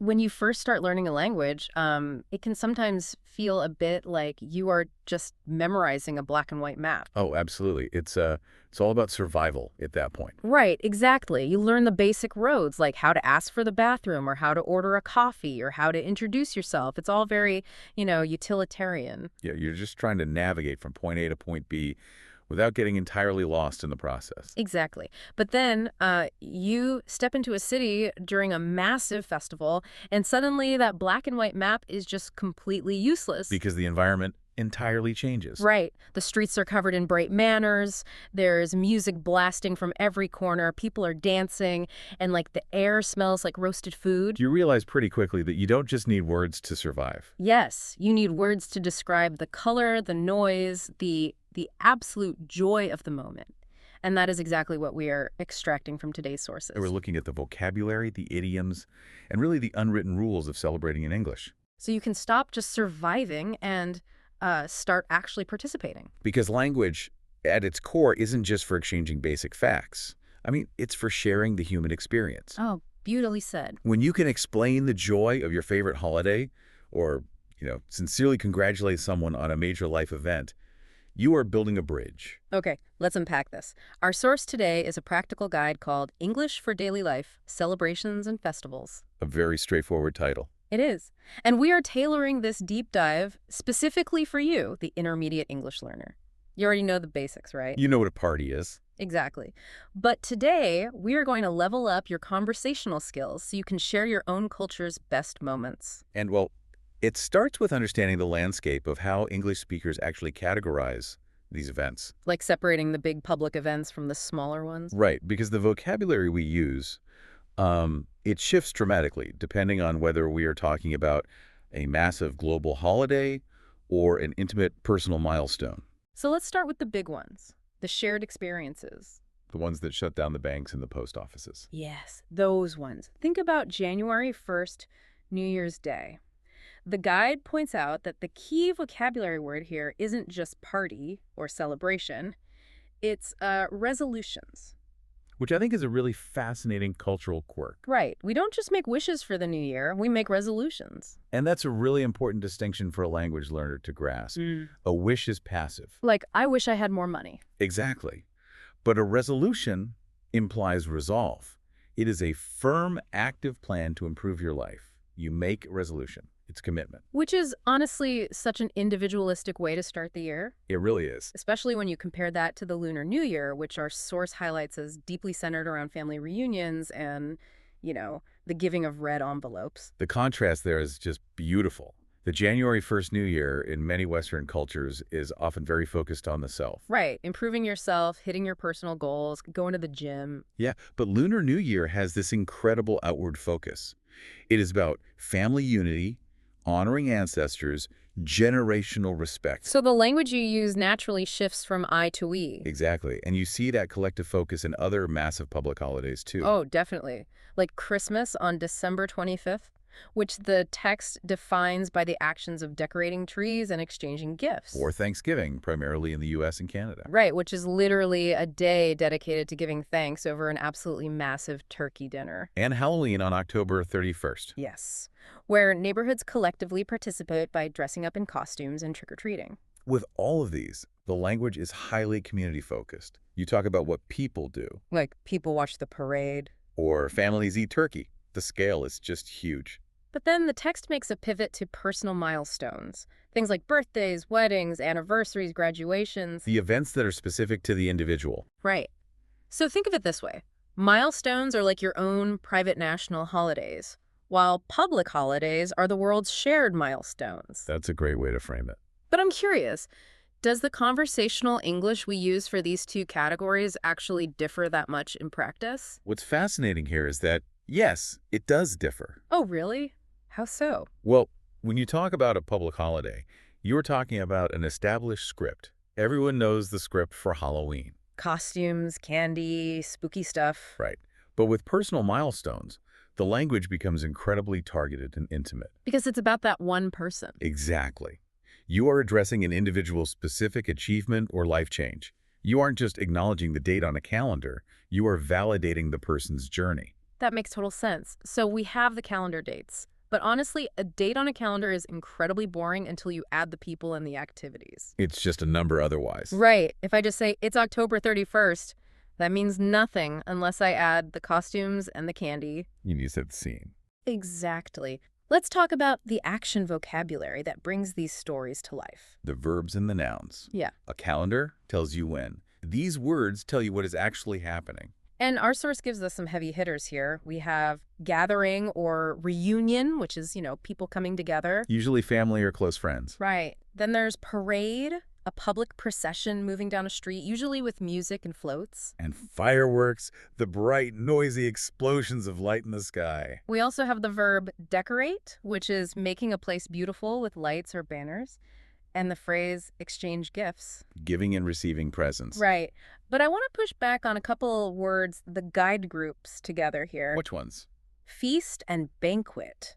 When you first start learning a language, it can sometimes feel a bit like you are just memorizing a black and white map. Oh, absolutely. It's all about survival at that point. Right, exactly. You learn the basic roads, like how to ask for the bathroom or how to order a coffee or how to introduce yourself. It's all very, utilitarian. Yeah, you're just trying to navigate from point A to point B without getting entirely lost in the process. Exactly. But then you step into a city during a massive festival, and suddenly that black and white map is just completely useless. Because the environment entirely changes. Right. The streets are covered in bright banners. There's music blasting from every corner. People are dancing, and the air smells like roasted food. You realize pretty quickly that you don't just need words to survive. Yes, you need words to describe the color, the noise, the absolute joy of the moment. And that is exactly what we are extracting from today's sources. We're looking at the vocabulary, the idioms, and really the unwritten rules of celebrating in English. So you can stop just surviving and start actually participating. Because language, at its core, isn't just for exchanging basic facts. It's for sharing the human experience. Oh, beautifully said. When you can explain the joy of your favorite holiday or, sincerely congratulate someone on a major life event, you are building a bridge. Okay, let's unpack this. Our source today is a practical guide called English for Daily Life, Celebrations and Festivals. A very straightforward title. It is. And we are tailoring this deep dive specifically for you, the intermediate English learner. You already know the basics, right? You know what a party is. Exactly. But today, we are going to level up your conversational skills so you can share your own culture's best moments. And, it starts with understanding the landscape of how English speakers actually categorize these events. Like separating the big public events from the smaller ones? Right, because the vocabulary we use, it shifts dramatically depending on whether we are talking about a massive global holiday or an intimate personal milestone. So let's start with the big ones, the shared experiences. The ones that shut down the banks and the post offices. Yes, those ones. Think about January 1st, New Year's Day. The guide points out that the key vocabulary word here isn't just party or celebration. It's resolutions. Which I think is a really fascinating cultural quirk. Right. We don't just make wishes for the new year. We make resolutions. And that's a really important distinction for a language learner to grasp. A wish is passive. Like, I wish I had more money. Exactly. But a resolution implies resolve. It is a firm, active plan to improve your life. You make a resolution. It's commitment. Which is honestly such an individualistic way to start the year. It really is. Especially when you compare that to the Lunar New Year, which our source highlights as deeply centered around family reunions and, the giving of red envelopes. The contrast there is just beautiful. The January 1st New Year in many Western cultures is often very focused on the self. Right. Improving yourself, hitting your personal goals, going to the gym. Yeah, but Lunar New Year has this incredible outward focus. It is about family unity, honoring ancestors, generational respect. So the language you use naturally shifts from I to we. Exactly. And you see that collective focus in other massive public holidays, too. Oh, definitely. Like Christmas on December 25th, which the text defines by the actions of decorating trees and exchanging gifts. Or Thanksgiving, primarily in the U.S. and Canada. Right, which is literally a day dedicated to giving thanks over an absolutely massive turkey dinner. And Halloween on October 31st. Yes, where neighborhoods collectively participate by dressing up in costumes and trick-or-treating. With all of these, the language is highly community-focused. You talk about what people do. Like people watch the parade. Or families eat turkey. The scale is just huge. But then the text makes a pivot to personal milestones. Things like birthdays, weddings, anniversaries, graduations. The events that are specific to the individual. Right. So think of it this way. Milestones are like your own private national holidays, while public holidays are the world's shared milestones. That's a great way to frame it. But I'm curious, does the conversational English we use for these two categories actually differ that much in practice? What's fascinating here is that, yes, it does differ. Oh, really? How so? Well, when you talk about a public holiday, you're talking about an established script. Everyone knows the script for Halloween. Costumes, candy, spooky stuff. Right. But with personal milestones, the language becomes incredibly targeted and intimate. Because it's about that one person. Exactly. You are addressing an individual's specific achievement or life change. You aren't just acknowledging the date on a calendar. You are validating the person's journey. That makes total sense. So we have the calendar dates. But honestly, a date on a calendar is incredibly boring until you add the people and the activities. It's just a number otherwise. Right. If I just say it's October 31st, that means nothing unless I add the costumes and the candy. You need to set the scene. Exactly. Let's talk about the action vocabulary that brings these stories to life. The verbs and the nouns. Yeah. A calendar tells you when. These words tell you what is actually happening. And our source gives us some heavy hitters here. We have gathering or reunion, which is, people coming together. Usually family or close friends. Right. Then there's parade, a public procession moving down a street, usually with music and floats. And fireworks, the bright, noisy explosions of light in the sky. We also have the verb decorate, which is making a place beautiful with lights or banners. And the phrase exchange gifts. Giving and receiving presents. Right. But I want to push back on a couple of words the guide groups together here. Which ones? Feast and banquet.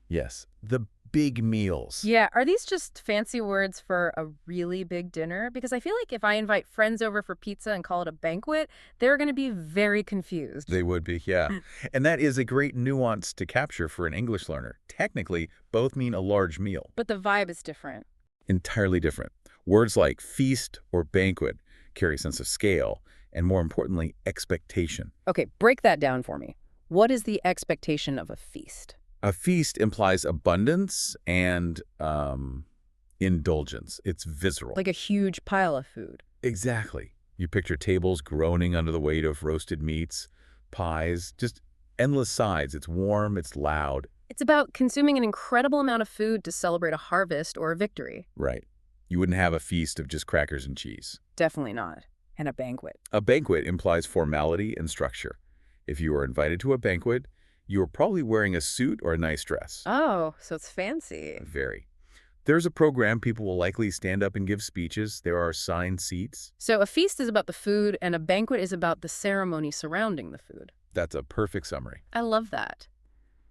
Yes. The big meals. Yeah. Are these just fancy words for a really big dinner? Because I feel like if I invite friends over for pizza and call it a banquet, they're going to be very confused. They would be, yeah. And that is a great nuance to capture for an English learner. Technically, both mean a large meal. But the vibe is different. Entirely different. Words like feast or banquet carry a sense of scale and, more importantly, expectation. Okay, break that down for me. What is the expectation of a feast? A feast implies abundance and indulgence. It's visceral. Like a huge pile of food. Exactly. You picture tables groaning under the weight of roasted meats, pies, just endless sides. It's warm, it's loud. It's about consuming an incredible amount of food to celebrate a harvest or a victory. Right. You wouldn't have a feast of just crackers and cheese. Definitely not. And a banquet. A banquet implies formality and structure. If you are invited to a banquet, you are probably wearing a suit or a nice dress. Oh, so it's fancy. Very. There's a program. People will likely stand up and give speeches. There are assigned seats. So a feast is about the food and a banquet is about the ceremony surrounding the food. That's a perfect summary. I love that.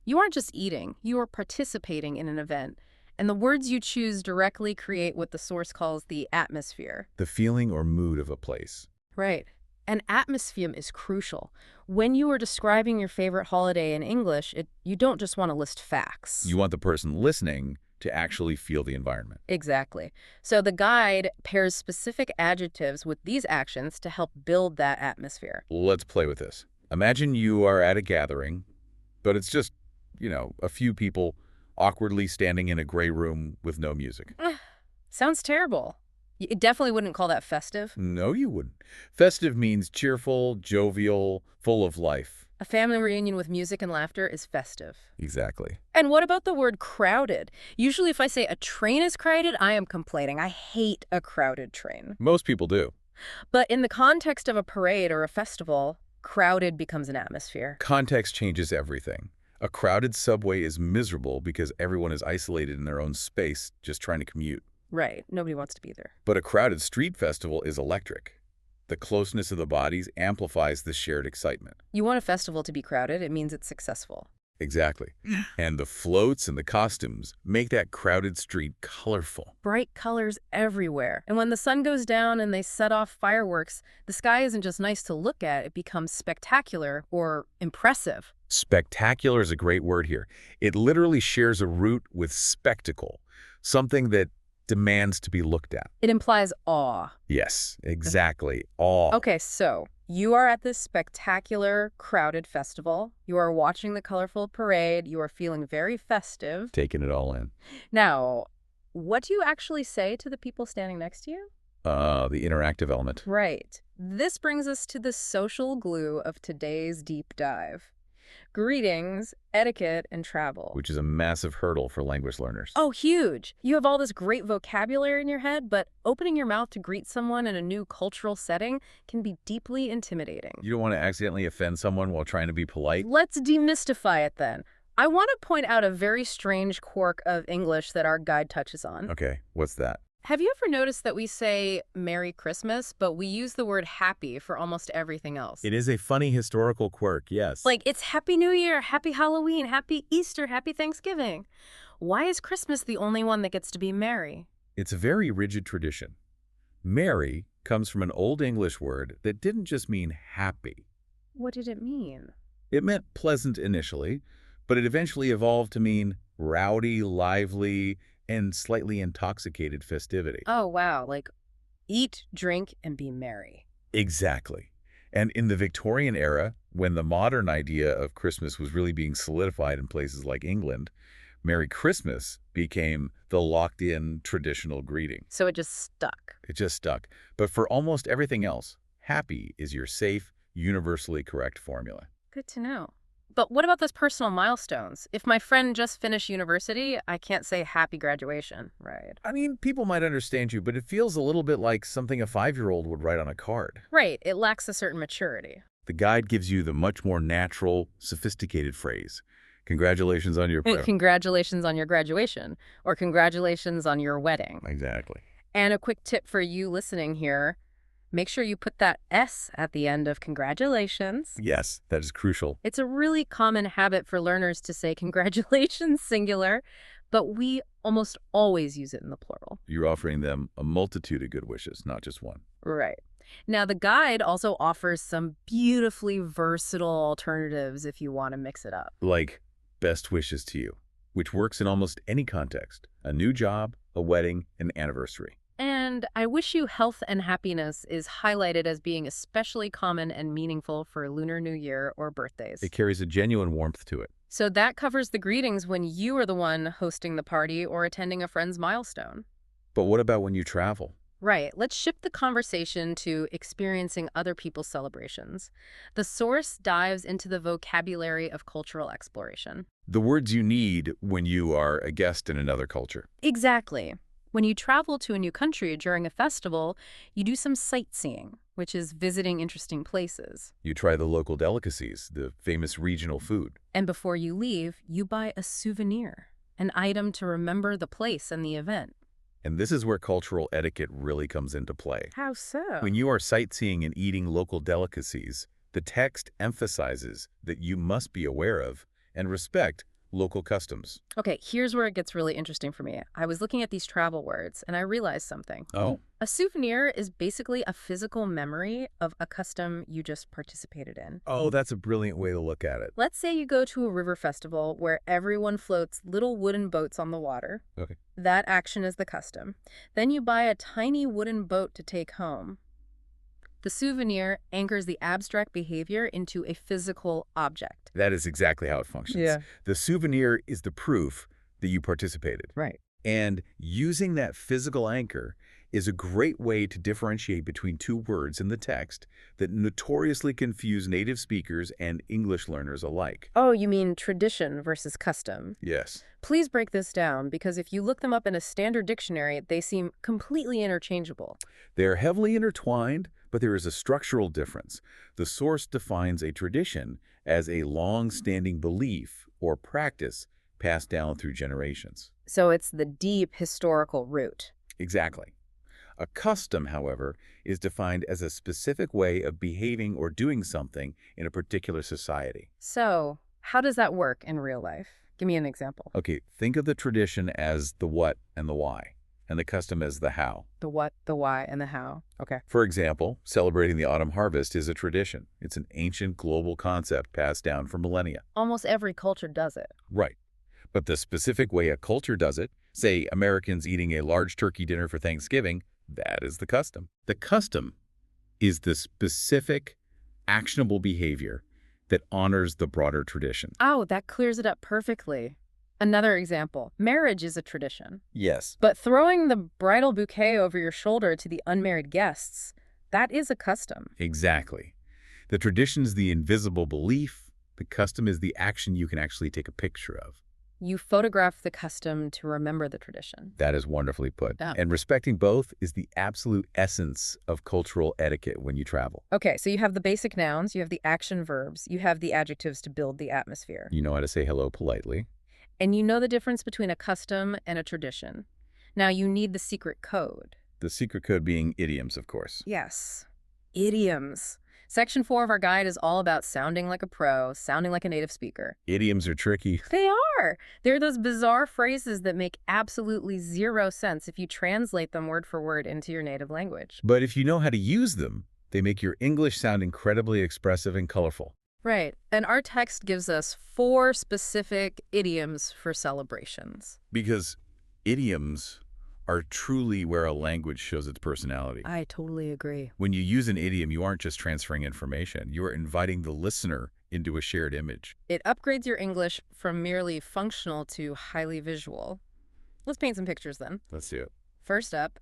You aren't just eating, you are participating in an event. And the words you choose directly create what the source calls the atmosphere. The feeling or mood of a place. Right. And atmosphere is crucial. When you are describing your favorite holiday in English, you don't just want to list facts. You want the person listening to actually feel the environment. Exactly. So the guide pairs specific adjectives with these actions to help build that atmosphere. Let's play with this. Imagine you are at a gathering, but it's just, a few people awkwardly standing in a gray room with no music. Sounds terrible. You definitely wouldn't call that festive. No, you wouldn't. Festive means cheerful, jovial, full of life. A family reunion with music and laughter is festive. Exactly. And what about the word crowded? Usually if I say a train is crowded, I am complaining. I hate a crowded train. Most people do. But in the context of a parade or a festival, crowded becomes an atmosphere. Context changes everything. A crowded subway is miserable because everyone is isolated in their own space just trying to commute. Right. Nobody wants to be there. But a crowded street festival is electric. The closeness of the bodies amplifies the shared excitement. You want a festival to be crowded, it means it's successful. Exactly. And the floats and the costumes make that crowded street colorful. Bright colors everywhere. And when the sun goes down and they set off fireworks, the sky isn't just nice to look at, it becomes spectacular or impressive. Spectacular is a great word here. It literally shares a root with spectacle, something that demands to be looked at. It implies awe. Yes, exactly. Awe. Okay, so you are at this spectacular, crowded festival. You are watching the colorful parade. You are feeling very festive. Taking it all in. Now, what do you actually say to the people standing next to you? The interactive element. Right. This brings us to the social glue of today's deep dive. Greetings, etiquette, and travel. Which is a massive hurdle for language learners. Oh, huge. You have all this great vocabulary in your head, but opening your mouth to greet someone in a new cultural setting can be deeply intimidating. You don't want to accidentally offend someone while trying to be polite? Let's demystify it then. I want to point out a very strange quirk of English that our guide touches on. Okay, what's that? Have you ever noticed that we say Merry Christmas, but we use the word happy for almost everything else? It is a funny historical quirk, yes. Like, it's Happy New Year, Happy Halloween, Happy Easter, Happy Thanksgiving. Why is Christmas the only one that gets to be merry? It's a very rigid tradition. Merry comes from an Old English word that didn't just mean happy. What did it mean? It meant pleasant initially, but it eventually evolved to mean rowdy, lively, and slightly intoxicated festivity. Oh, wow. Like, eat, drink, and be merry. Exactly. And in the Victorian era, when the modern idea of Christmas was really being solidified in places like England, Merry Christmas became the locked-in traditional greeting. So it just stuck. It just stuck. But for almost everything else, happy is your safe, universally correct formula. Good to know. But what about those personal milestones? If my friend just finished university, I can't say happy graduation, right? I mean, people might understand you, but it feels a little bit like something a 5-year-old would write on a card. Right. It lacks a certain maturity. The guide gives you the much more natural, sophisticated phrase. Congratulations on your... Congratulations on your graduation, or congratulations on your wedding. Exactly. And a quick tip for you listening here, make sure you put that S at the end of congratulations. Yes, that is crucial. It's a really common habit for learners to say congratulations singular, but we almost always use it in the plural. You're offering them a multitude of good wishes, not just one. Right. Now, the guide also offers some beautifully versatile alternatives if you want to mix it up. Like, best wishes to you, which works in almost any context. A new job, a wedding, an anniversary. And I wish you health and happiness is highlighted as being especially common and meaningful for Lunar New Year or birthdays. It carries a genuine warmth to it. So that covers the greetings when you are the one hosting the party or attending a friend's milestone. But what about when you travel? Right. Let's shift the conversation to experiencing other people's celebrations. The source dives into the vocabulary of cultural exploration. The words you need when you are a guest in another culture. Exactly. When you travel to a new country during a festival, you do some sightseeing, which is visiting interesting places. You try the local delicacies, the famous regional food. And before you leave, you buy a souvenir, an item to remember the place and the event. And this is where cultural etiquette really comes into play. How so? When you are sightseeing and eating local delicacies, the text emphasizes that you must be aware of and respect local customs. Okay, here's where it gets really interesting for me. I was looking at these travel words, and I realized something. Oh. A souvenir is basically a physical memory of a custom you just participated in. Oh, that's a brilliant way to look at it. Let's say you go to a river festival where everyone floats little wooden boats on the water. Okay. That action is the custom. Then you buy a tiny wooden boat to take home. The souvenir anchors the abstract behavior into a physical object. That is exactly how it functions. Yeah. The souvenir is the proof that you participated. Right. And using that physical anchor is a great way to differentiate between two words in the text that notoriously confuse native speakers and English learners alike. Oh, you mean tradition versus custom? Yes. Please break this down, because if you look them up in a standard dictionary, they seem completely interchangeable. They are heavily intertwined, but there is a structural difference. The source defines a tradition as a long-standing belief or practice passed down through generations. So it's the deep historical root. Exactly. A custom, however, is defined as a specific way of behaving or doing something in a particular society. So how does that work in real life? Give me an example. Okay, think of the tradition as the what and the why, and the custom as the how. The what, the why, and the how. Okay. For example, celebrating the autumn harvest is a tradition. It's an ancient global concept passed down for millennia. Almost every culture does it. Right. But the specific way a culture does it, say Americans eating a large turkey dinner for Thanksgiving, that is the custom. The custom is the specific, actionable behavior that honors the broader tradition. Oh, that clears it up perfectly. Another example, marriage is a tradition. Yes. But throwing the bridal bouquet over your shoulder to the unmarried guests, that is a custom. Exactly. The tradition is the invisible belief. The custom is the action you can actually take a picture of. You photograph the custom to remember the tradition. That is wonderfully put. Yeah. And respecting both is the absolute essence of cultural etiquette when you travel. Okay, so you have the basic nouns, you have the action verbs, you have the adjectives to build the atmosphere. You know how to say hello politely. And you know the difference between a custom and a tradition. Now you need the secret code. The secret code being idioms, of course. Yes, idioms. Section 4 of our guide is all about sounding like a pro, sounding like a native speaker. Idioms are tricky. They are. They're those bizarre phrases that make absolutely zero sense if you translate them word for word into your native language. But if you know how to use them, they make your English sound incredibly expressive and colorful. Right. And our text gives us 4 specific idioms for celebrations. Because idioms are truly where a language shows its personality. I totally agree. When you use an idiom, you aren't just transferring information. You are inviting the listener into a shared image. It upgrades your English from merely functional to highly visual. Let's paint some pictures then. Let's do it. First up,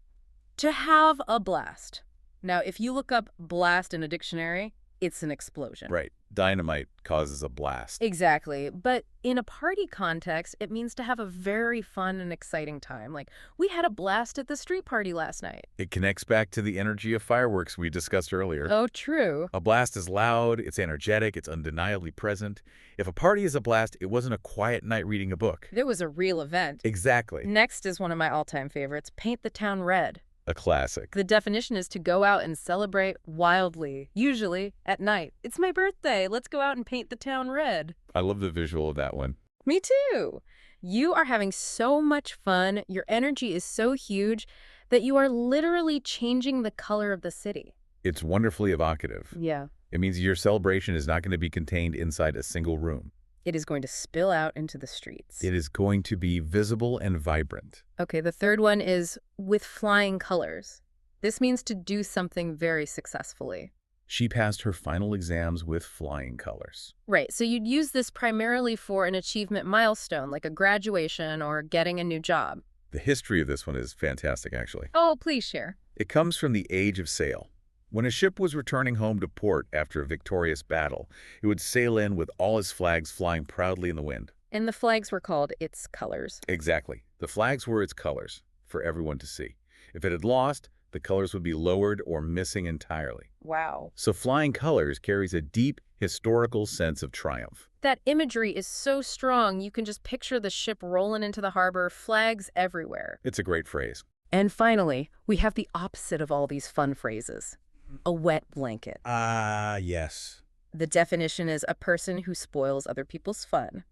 to have a blast. Now, if you look up blast in a dictionary, it's an explosion. Right. Dynamite causes a blast. Exactly. But in a party context, it means to have a very fun and exciting time. Like, we had a blast at the street party last night. It connects back to the energy of fireworks we discussed earlier. Oh, true. A blast is loud, it's energetic, it's undeniably present. If a party is a blast, it wasn't a quiet night reading a book. It was a real event. Exactly. Next is one of my all-time favorites, paint the town red. A classic. The definition is to go out and celebrate wildly, usually at night. It's my birthday. Let's go out and paint the town red. I love the visual of that one. Me too. You are having so much fun. Your energy is so huge that you are literally changing the color of the city. It's wonderfully evocative. Yeah. It means your celebration is not going to be contained inside a single room. It is going to spill out into the streets. It is going to be visible and vibrant. Okay, the third one is with flying colors. This means to do something very successfully. She passed her final exams with flying colors. Right, so you'd use this primarily for an achievement milestone, like a graduation or getting a new job. The history of this one is fantastic, actually. Oh, please share. It comes from the age of sail. When a ship was returning home to port after a victorious battle, it would sail in with all its flags flying proudly in the wind. And the flags were called its colors. Exactly. The flags were its colors for everyone to see. If it had lost, the colors would be lowered or missing entirely. Wow. So flying colors carries a deep historical sense of triumph. That imagery is so strong, you can just picture the ship rolling into the harbor, flags everywhere. It's a great phrase. And finally, we have the opposite of all these fun phrases. A wet blanket. Yes. The definition is a person who spoils other people's fun.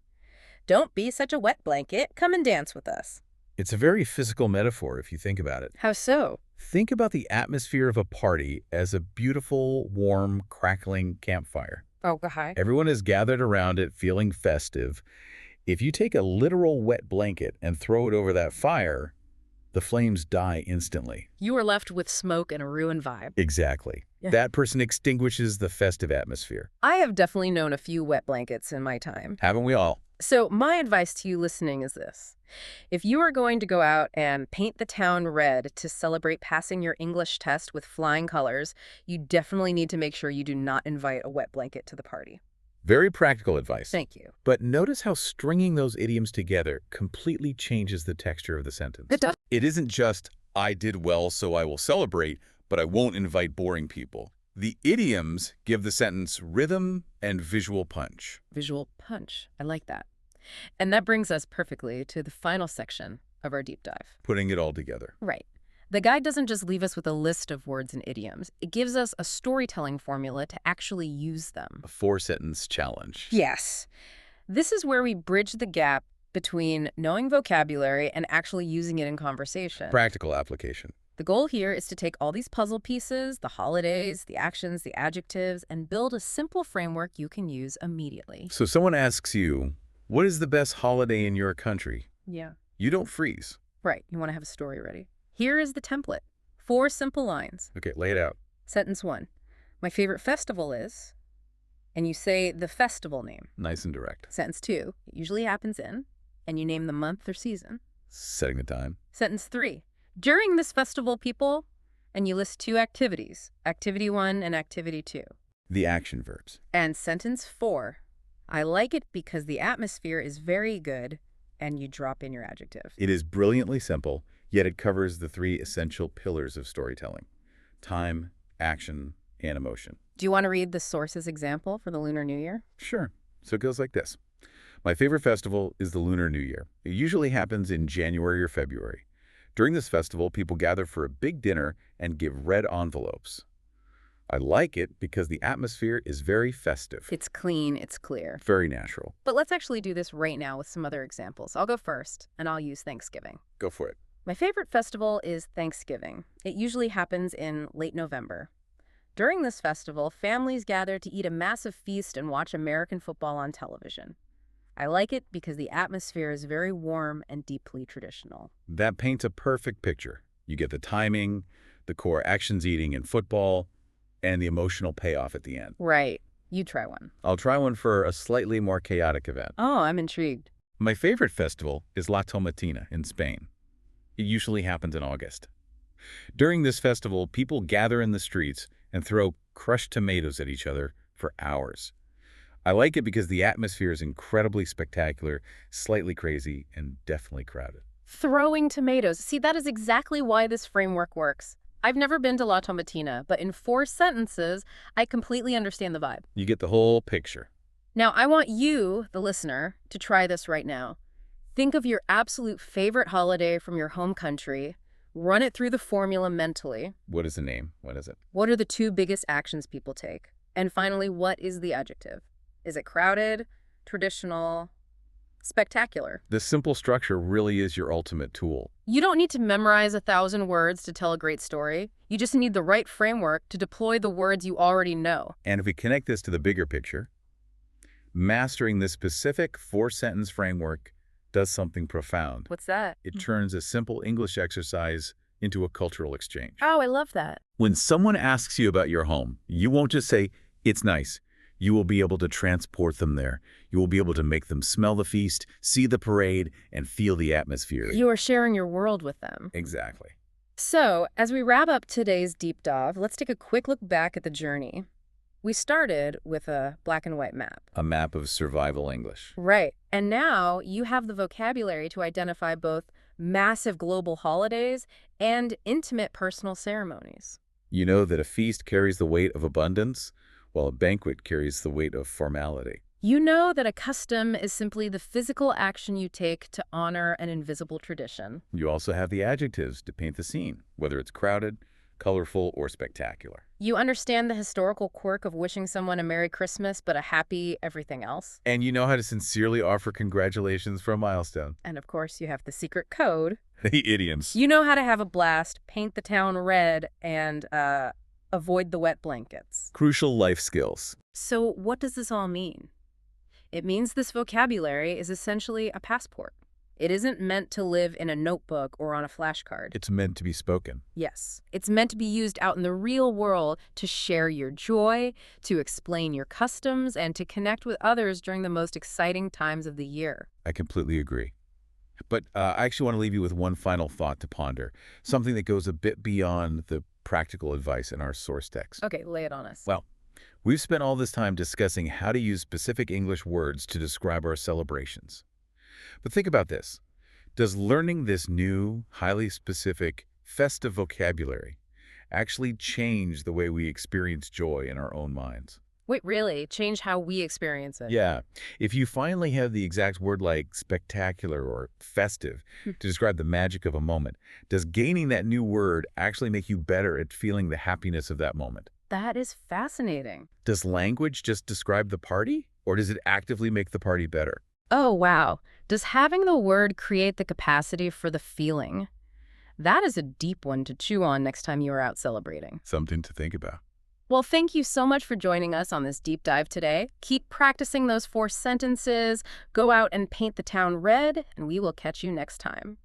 Don't be such a wet blanket. Come and dance with us. It's a very physical metaphor if you think about it. How so? Think about the atmosphere of a party as a beautiful, warm, crackling campfire. Oh, hi. Everyone is gathered around it feeling festive. If you take a literal wet blanket and throw it over that fire, the flames die instantly. You are left with smoke and a ruined vibe. Exactly. Yeah. That person extinguishes the festive atmosphere. I have definitely known a few wet blankets in my time. Haven't we all? So my advice to you listening is this. If you are going to go out and paint the town red to celebrate passing your English test with flying colors, you definitely need to make sure you do not invite a wet blanket to the party. Very practical advice. Thank you. But notice how stringing those idioms together completely changes the texture of the sentence. It does. It isn't just, I did well, so I will celebrate, but I won't invite boring people. The idioms give the sentence rhythm and visual punch. Visual punch. I like that. And that brings us perfectly to the final section of our deep dive. Putting it all together. Right. The guide doesn't just leave us with a list of words and idioms. It gives us a storytelling formula to actually use them. A 4-sentence challenge. Yes. This is where we bridge the gap between knowing vocabulary and actually using it in conversation. Practical application. The goal here is to take all these puzzle pieces, the holidays, the actions, the adjectives, and build a simple framework you can use immediately. So someone asks you, what is the best holiday in your country? Yeah. You don't freeze. Right. You want to have a story ready. Here is the template. 4 simple lines. Okay, lay it out. Sentence 1. My favorite festival is... And you say the festival name. Nice and direct. Sentence 2. It usually happens in... And you name the month or season. Setting the time. Sentence 3. During this festival, people... And you list 2 activities. Activity 1 and activity 2. The action verbs. And sentence 4. I like it because the atmosphere is very good, and you drop in your adjective. It is brilliantly simple, yet it covers the 3 essential pillars of storytelling: time, action, and emotion. Do you want to read the source's example for the Lunar New Year? Sure. So it goes like this. My favorite festival is the Lunar New Year. It usually happens in January or February. During this festival, people gather for a big dinner and give red envelopes. I like it because the atmosphere is very festive. It's clean, it's clear. Very natural. But let's actually do this right now with some other examples. I'll go first, and I'll use Thanksgiving. Go for it. My favorite festival is Thanksgiving. It usually happens in late November. During this festival, families gather to eat a massive feast and watch American football on television. I like it because the atmosphere is very warm and deeply traditional. That paints a perfect picture. You get the timing, the core actions eating in football, and the emotional payoff at the end. Right. You try one. I'll try one for a slightly more chaotic event. Oh, I'm intrigued. My favorite festival is La Tomatina in Spain. It usually happens in August. During this festival, people gather in the streets and throw crushed tomatoes at each other for hours. I like it because the atmosphere is incredibly spectacular, slightly crazy, and definitely crowded. Throwing tomatoes. See, that is exactly why this framework works. I've never been to La Tomatina, but in 4 sentences, I completely understand the vibe. You get the whole picture. Now, I want you, the listener, to try this right now. Think of your absolute favorite holiday from your home country. Run it through the formula mentally. What is the name? What is it? What are the 2 biggest actions people take? And finally, what is the adjective? Is it crowded, traditional, spectacular? This simple structure really is your ultimate tool. You don't need to memorize 1,000 words to tell a great story. You just need the right framework to deploy the words you already know. And if we connect this to the bigger picture, mastering this specific 4-sentence framework does something profound. What's that? It turns a simple English exercise into a cultural exchange. Oh, I love that. When someone asks you about your home, you won't just say, "It's nice." You will be able to transport them there. You will be able to make them smell the feast, see the parade, and feel the atmosphere. You are sharing your world with them. Exactly. So, as we wrap up today's deep dive, let's take a quick look back at the journey. We started with a black and white map. A map of survival English. Right. And now you have the vocabulary to identify both massive global holidays and intimate personal ceremonies. You know that a feast carries the weight of abundance, while a banquet carries the weight of formality. You know that a custom is simply the physical action you take to honor an invisible tradition. You also have the adjectives to paint the scene, whether it's crowded, colorful, or spectacular. You understand the historical quirk of wishing someone a Merry Christmas but a happy everything else. And you know how to sincerely offer congratulations for a milestone. And of course, you have the secret code. The idioms. You know how to have a blast, paint the town red, and avoid the wet blankets. Crucial life skills. So what does this all mean? It means this vocabulary is essentially a passport. It isn't meant to live in a notebook or on a flashcard. It's meant to be spoken. Yes. It's meant to be used out in the real world to share your joy, to explain your customs, and to connect with others during the most exciting times of the year. I completely agree. But I actually want to leave you with one final thought to ponder, something that goes a bit beyond the practical advice in our source text. Okay, lay it on us. Well, we've spent all this time discussing how to use specific English words to describe our celebrations. But think about this. Does learning this new, highly specific, festive vocabulary actually change the way we experience joy in our own minds? Wait, really? Change how we experience it? Yeah. If you finally have the exact word like spectacular or festive to describe the magic of a moment, does gaining that new word actually make you better at feeling the happiness of that moment? That is fascinating. Does language just describe the party, or does it actively make the party better? Oh, wow. Does having the word create the capacity for the feeling? That is a deep one to chew on next time you are out celebrating. Something to think about. Well, thank you so much for joining us on this deep dive today. Keep practicing those 4 sentences, go out and paint the town red, and we will catch you next time.